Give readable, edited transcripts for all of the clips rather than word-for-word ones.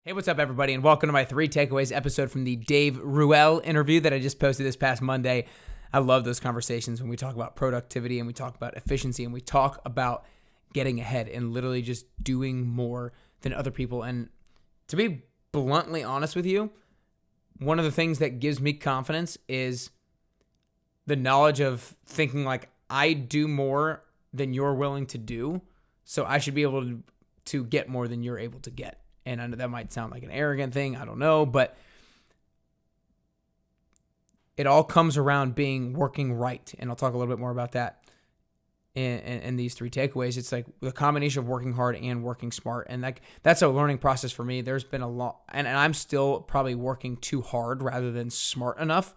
Hey, what's up, everybody, and welcome to my 3 takeaways episode from the Dave Ruel interview that I just posted this past Monday. I love those conversations when we talk about productivity and we talk about efficiency and we talk about getting ahead and literally just doing more than other people. And to be bluntly honest with you, one of the things that gives me confidence is the knowledge of thinking like I do more than you're willing to do, so I should be able to get more than you're able to get. And I know that might sound like an arrogant thing, I don't know, but it all comes around working right. And I'll talk a little bit more about that in these 3 takeaways. It's like the combination of working hard and working smart. And that's a learning process for me. There's been a lot, and I'm still probably working too hard rather than smart enough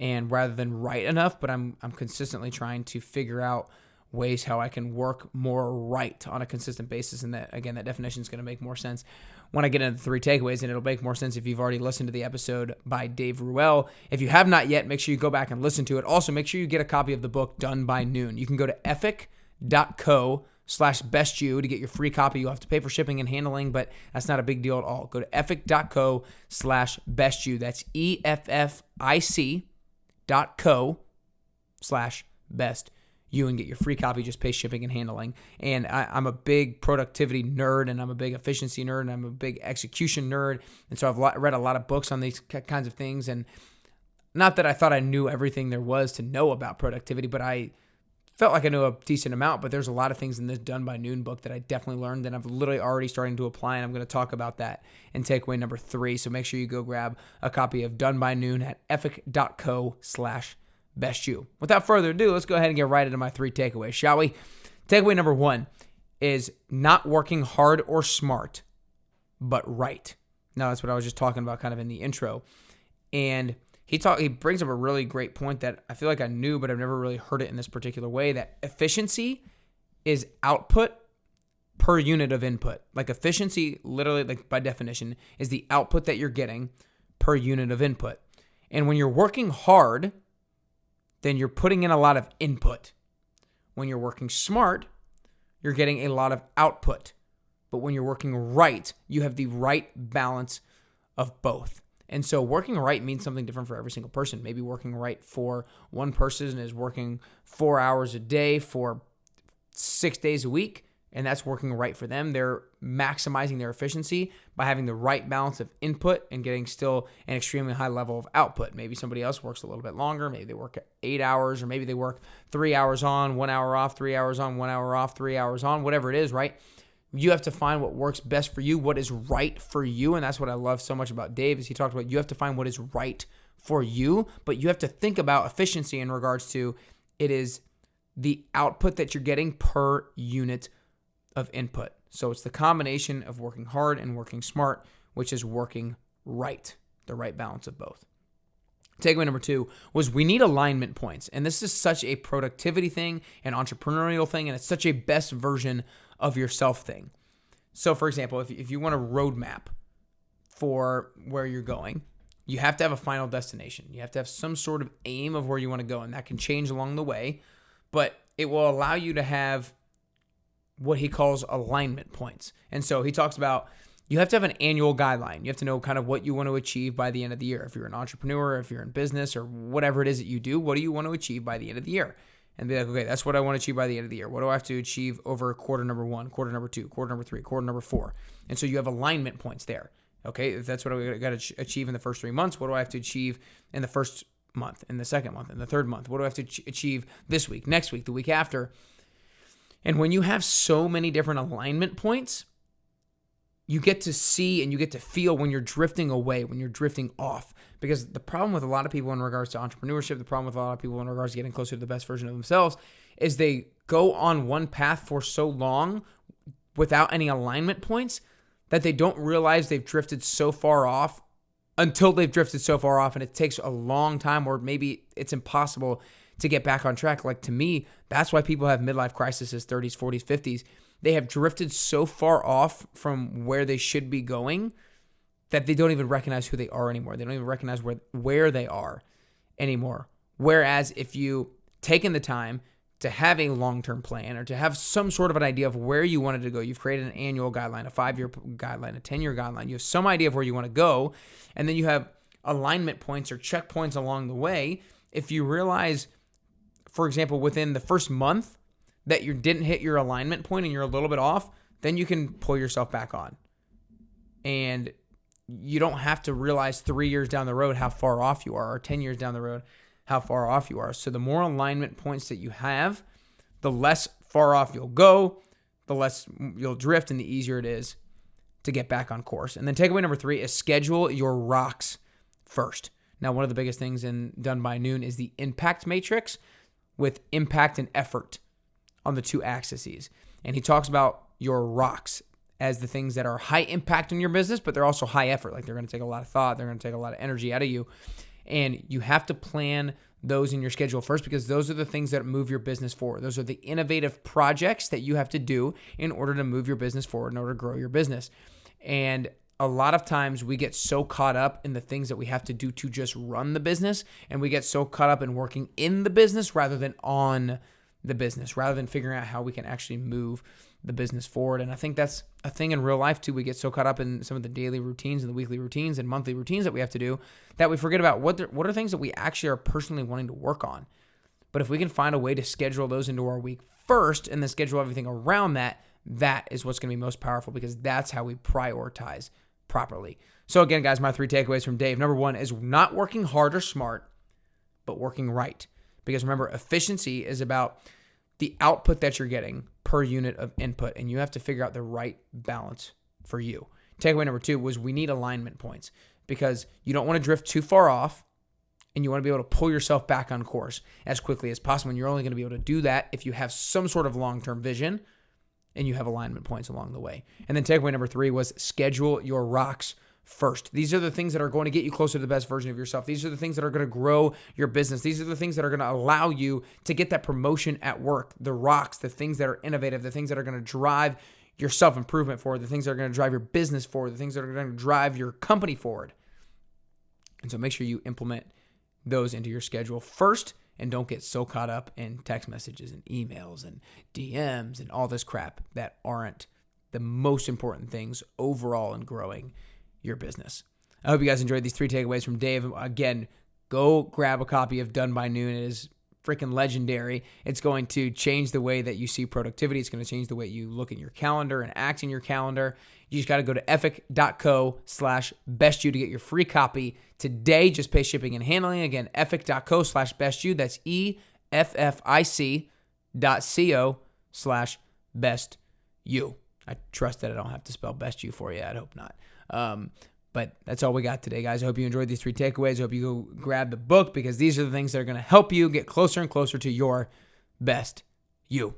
and rather than right enough, but I'm consistently trying to figure out ways how I can work more right on a consistent basis. And that, again, that definition is going to make more sense when I get into the 3 takeaways, and it'll make more sense if you've already listened to the episode by Dave Ruel. If you have not yet, make sure you go back and listen to it. Also, make sure you get a copy of the book Done by Noon. You can go to ethic.co/bestyou to get your free copy. You'll have to pay for shipping and handling, but that's not a big deal at all. Go to ethic.co/bestyou. That's EFFIC.co/best. You and get your free copy, just pay shipping and handling. And I'm a big productivity nerd, and I'm a big efficiency nerd, and I'm a big execution nerd. And so I've read a lot of books on these kinds of things. And not that I thought I knew everything there was to know about productivity, but I felt like I knew a decent amount. But there's a lot of things in this Done by Noon book that I definitely learned, and I've literally already starting to apply, and I'm going to talk about that in takeaway number 3. So make sure you go grab a copy of Done by Noon at ethic.co/bestyou. Without further ado, let's go ahead and get right into my 3 takeaways, shall we? Takeaway number 1 is not working hard or smart, but right. Now, that's what I was just talking about kind of in the intro. And he brings up a really great point that I feel like I knew, but I've never really heard it in this particular way, that efficiency is output per unit of input. Like efficiency, literally, like by definition, is the output that you're getting per unit of input. And when you're working hard, then you're putting in a lot of input. When you're working smart, you're getting a lot of output. But when you're working right, you have the right balance of both. And so working right means something different for every single person. Maybe working right for one person is working 4 hours a day for 6 days a week, and that's working right for them. They're maximizing their efficiency by having the right balance of input and getting still an extremely high level of output. Maybe somebody else works a little bit longer. Maybe they work 8 hours, or maybe they work 3 hours on, 1 hour off, 3 hours on, 1 hour off, 3 hours on, whatever it is, right? You have to find what works best for you, what is right for you. And that's what I love so much about Dave, is he talked about you have to find what is right for you, but you have to think about efficiency in regards to it is the output that you're getting per unit of input. So it's the combination of working hard and working smart, which is working right, the right balance of both. Takeaway number 2 was we need alignment points. And this is such a productivity thing, an entrepreneurial thing, and it's such a best version of yourself thing. So for example, if you want a roadmap for where you're going, you have to have a final destination. You have to have some sort of aim of where you want to go, and that can change along the way, but it will allow you to have what he calls alignment points. And so he talks about you have to have an annual guideline. You have to know kind of what you want to achieve by the end of the year. If you're an entrepreneur, if you're in business, or whatever it is that you do, what do you want to achieve by the end of the year? And be like, okay, that's what I want to achieve by the end of the year. What do I have to achieve over quarter number 1, quarter number 2, quarter number 3, quarter number 4? And so you have alignment points there. Okay, if that's what I got to achieve in the first 3 months, what do I have to achieve in the first month, in the second month, in the third month? What do I have to achieve this week, next week, the week after? And when you have so many different alignment points, you get to see and you get to feel when you're drifting away, when you're drifting off. Because the problem with a lot of people in regards to entrepreneurship, the problem with a lot of people in regards to getting closer to the best version of themselves, is they go on one path for so long without any alignment points that they don't realize they've drifted so far off until they've drifted so far off, and it takes a long time, or maybe it's impossible to get back on track. Like, to me, that's why people have midlife crises, 30s, 40s, 50s. They have drifted so far off from where they should be going that they don't even recognize who they are anymore. They don't even recognize where they are anymore. Whereas if you taken the time to have a long-term plan or to have some sort of an idea of where you wanted to go. You've created an annual guideline, a 5-year guideline, a 10-year guideline. You have some idea of where you want to go, and then you have alignment points or checkpoints along the way. If you realize, for example, within the first month that you didn't hit your alignment point and you're a little bit off, then you can pull yourself back on. And you don't have to realize 3 years down the road how far off you are, or 10 years down the road how far off you are. So the more alignment points that you have, the less far off you'll go, the less you'll drift, and the easier it is to get back on course. And then takeaway number 3 is schedule your rocks first. Now, one of the biggest things in Done by Noon is the impact matrix with impact and effort on the 2 axes. And he talks about your rocks as the things that are high impact in your business, but they're also high effort. Like, they're going to take a lot of thought. They're going to take a lot of energy out of you. And you have to plan those in your schedule first, because those are the things that move your business forward. Those are the innovative projects that you have to do in order to move your business forward, in order to grow your business. And a lot of times we get so caught up in the things that we have to do to just run the business, and we get so caught up in working in the business rather than on the business, rather than figuring out how we can actually move the business forward. And I think that's a thing in real life too. We get so caught up in some of the daily routines and the weekly routines and monthly routines that we have to do that we forget about what are things that we actually are personally wanting to work on. But if we can find a way to schedule those into our week first and then schedule everything around that, that is what's going to be most powerful, because that's how we prioritize properly. So again, guys, my 3 takeaways from Dave. Number 1 is not working hard or smart, but working right. Because remember, efficiency is about the output that you're getting per unit of input, and you have to figure out the right balance for you. Takeaway number 2 was we need alignment points, because you don't want to drift too far off, and you want to be able to pull yourself back on course as quickly as possible. And you're only going to be able to do that if you have some sort of long-term vision and you have alignment points along the way. And then takeaway number 3 was schedule your rocks first. These are the things that are going to get you closer to the best version of yourself. These are the things that are going to grow your business. These are the things that are going to allow you to get that promotion at work. The rocks, the things that are innovative, the things that are going to drive your self-improvement forward, the things that are going to drive your business forward, the things that are going to drive your company forward. And so make sure you implement those into your schedule first, and don't get so caught up in text messages and emails and DMs and all this crap that aren't the most important things overall in growing your business. I hope you guys enjoyed these 3 takeaways from Dave. Again, go grab a copy of Done by Noon. It is freaking legendary. It's going to change the way that you see productivity. It's going to change the way you look at your calendar and act in your calendar. You just got to go to effic.co/bestyou to get your free copy today. Just pay shipping and handling. Again, effic.co/bestyou. That's effic.co/bestyou. I trust that I don't have to spell best you for you. I hope not. But that's all we got today, guys. I hope you enjoyed these 3 takeaways. I hope you go grab the book, because these are the things that are going to help you get closer and closer to your best you.